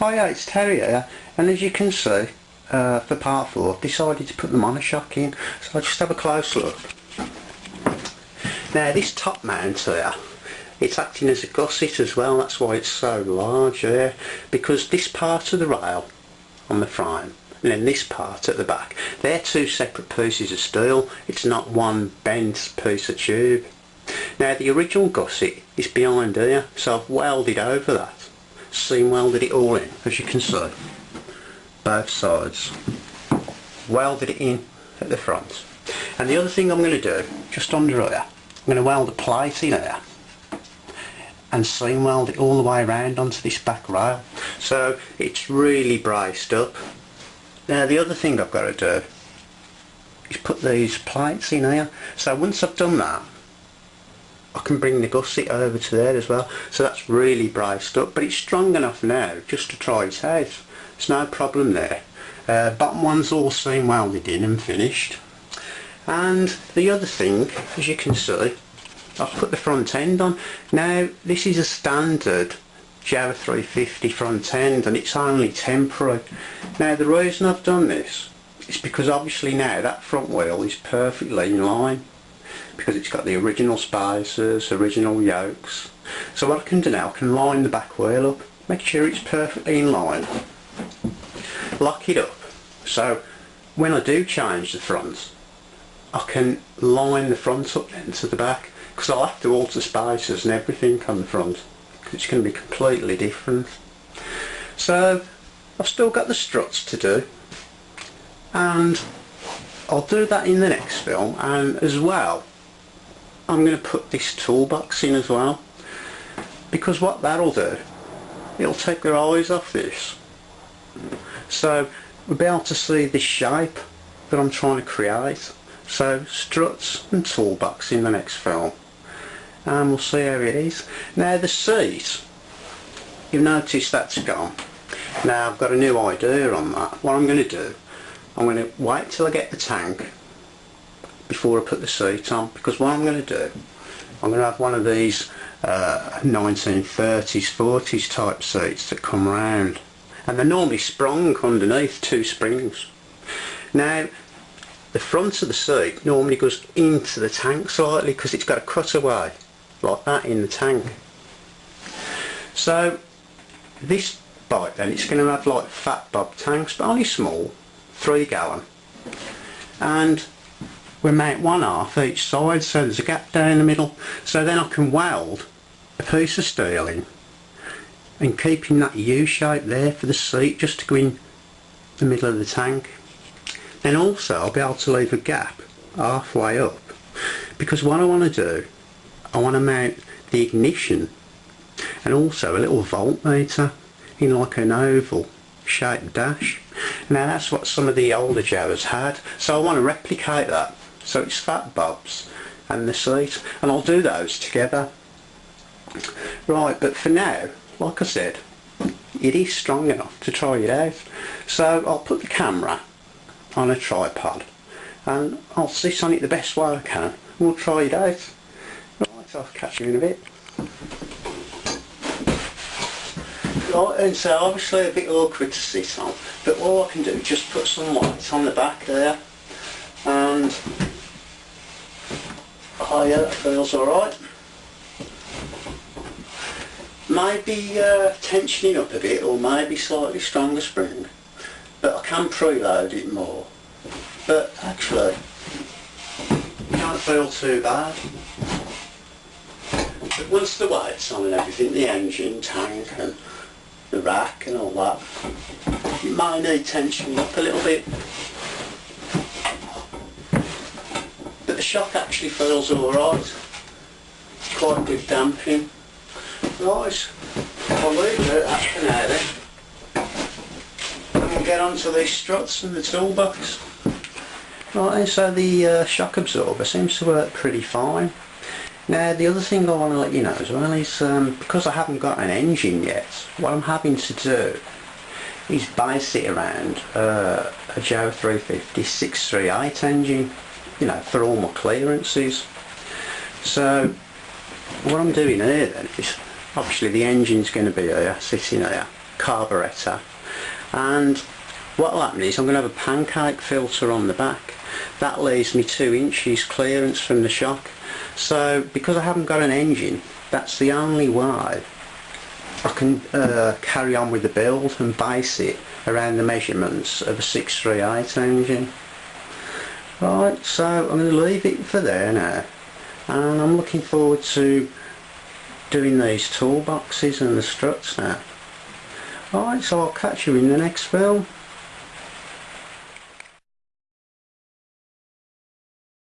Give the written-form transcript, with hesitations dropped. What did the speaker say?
Hiya, it's Terry here, and as you can see, for part 4 I've decided to put the monoshock in, so I'll just have a close look. Now this top mount here, it's acting as a gusset as well, that's why it's so large there, because this part of the rail on the frame and then this part at the back, they're two separate pieces of steel, it's not one bent piece of tube. Now the original gusset is behind here, so I've welded over that. Seam welded it all in, as you can see, both sides, welded it in at the front. And the other thing I'm going to do, just under here, I'm going to weld a plate in here and seam weld it all the way around onto this back rail, so it's really braced up. Now the other thing I've got to do is put these plates in here, so once I've done that I can bring the gusset over to there as well, so that's really braced up, but it's strong enough now just to try it out. There's no problem there. Bottom one's all seam welded in and finished. And the other thing, as you can see, I've put the front end on. Now this is a standard Yamaha 350 front end and it's only temporary. Now the reason I've done this is because obviously now that front wheel is perfectly in line, because it's got the original spacers, original yokes. So what I can do now, I can line the back wheel up, make sure it's perfectly in line, lock it up, so when I do change the front I can line the front up then to the back, because I'll have to alter spacers and everything on the front because it's going to be completely different. So I've still got the struts to do, and I'll do that in the next film, and as well I'm going to put this toolbox in as well, because what that'll do, it'll take their eyes off this, so we'll be able to see the shape that I'm trying to create. So struts and toolbox in the next film, and we'll see how it is. Now the seat, you've noticed that's gone. Now I've got a new idea on that. What I'm going to do, I'm going to wait till I get the tank before I put the seat on, because what I'm going to do, I'm going to have one of these 1930s 40s type seats that come round, and they're normally sprung underneath, 2 springs. Now the front of the seat normally goes into the tank slightly because it's got a cutaway like that in the tank. So this bike then, it's going to have like fat bob tanks, but only small, 3 gallon, and we mount one half each side, so there's a gap down the middle, so then I can weld a piece of steel in and keeping that U shape there for the seat just to go in the middle of the tank. Then also I'll be able to leave a gap halfway up, because what I want to do, I want to mount the ignition and also a little voltmeter in like an oval shaped dash. Now that's what some of the older Jawas had, so I want to replicate that, so it's fat bobs and the seat, and I'll do those together. Right, but for now, like I said, it is strong enough to try it out, so I'll put the camera on a tripod and I'll sit on it the best way I can and we'll try it out. Right, I'll catch you in a bit. Right, and so obviously a bit awkward to sit on, but all I can do is just put some light on the back there, and oh yeah, that feels alright. Maybe tensioning up a bit, or maybe slightly stronger spring, but I can preload it more. But actually, it don't feel too bad. But once the weight's on and everything, the engine, tank and the rack and all that, it might need tensioning up a little bit. But the shock actually feels alright. It's quite good damping. Right, I'll leave it at that for now then. And we'll get on to these struts and the toolbox. Right, and so the shock absorber seems to work pretty fine. Now the other thing I want to let you know as well is, because I haven't got an engine yet, what I'm having to do is base it around a Yamaha 350 638 engine, you know, for all my clearances. So what I'm doing here then is, obviously the engine's going to be here, sitting here, carburettor, and what will happen is I'm going to have a pancake filter on the back. That leaves me 2 inches clearance from the shock. So because I haven't got an engine, that's the only way I can carry on with the build and base it around the measurements of a 638 engine. Right, so I'm going to leave it for there now, and I'm looking forward to doing these toolboxes and the struts now. Alright, so I'll catch you in the next film.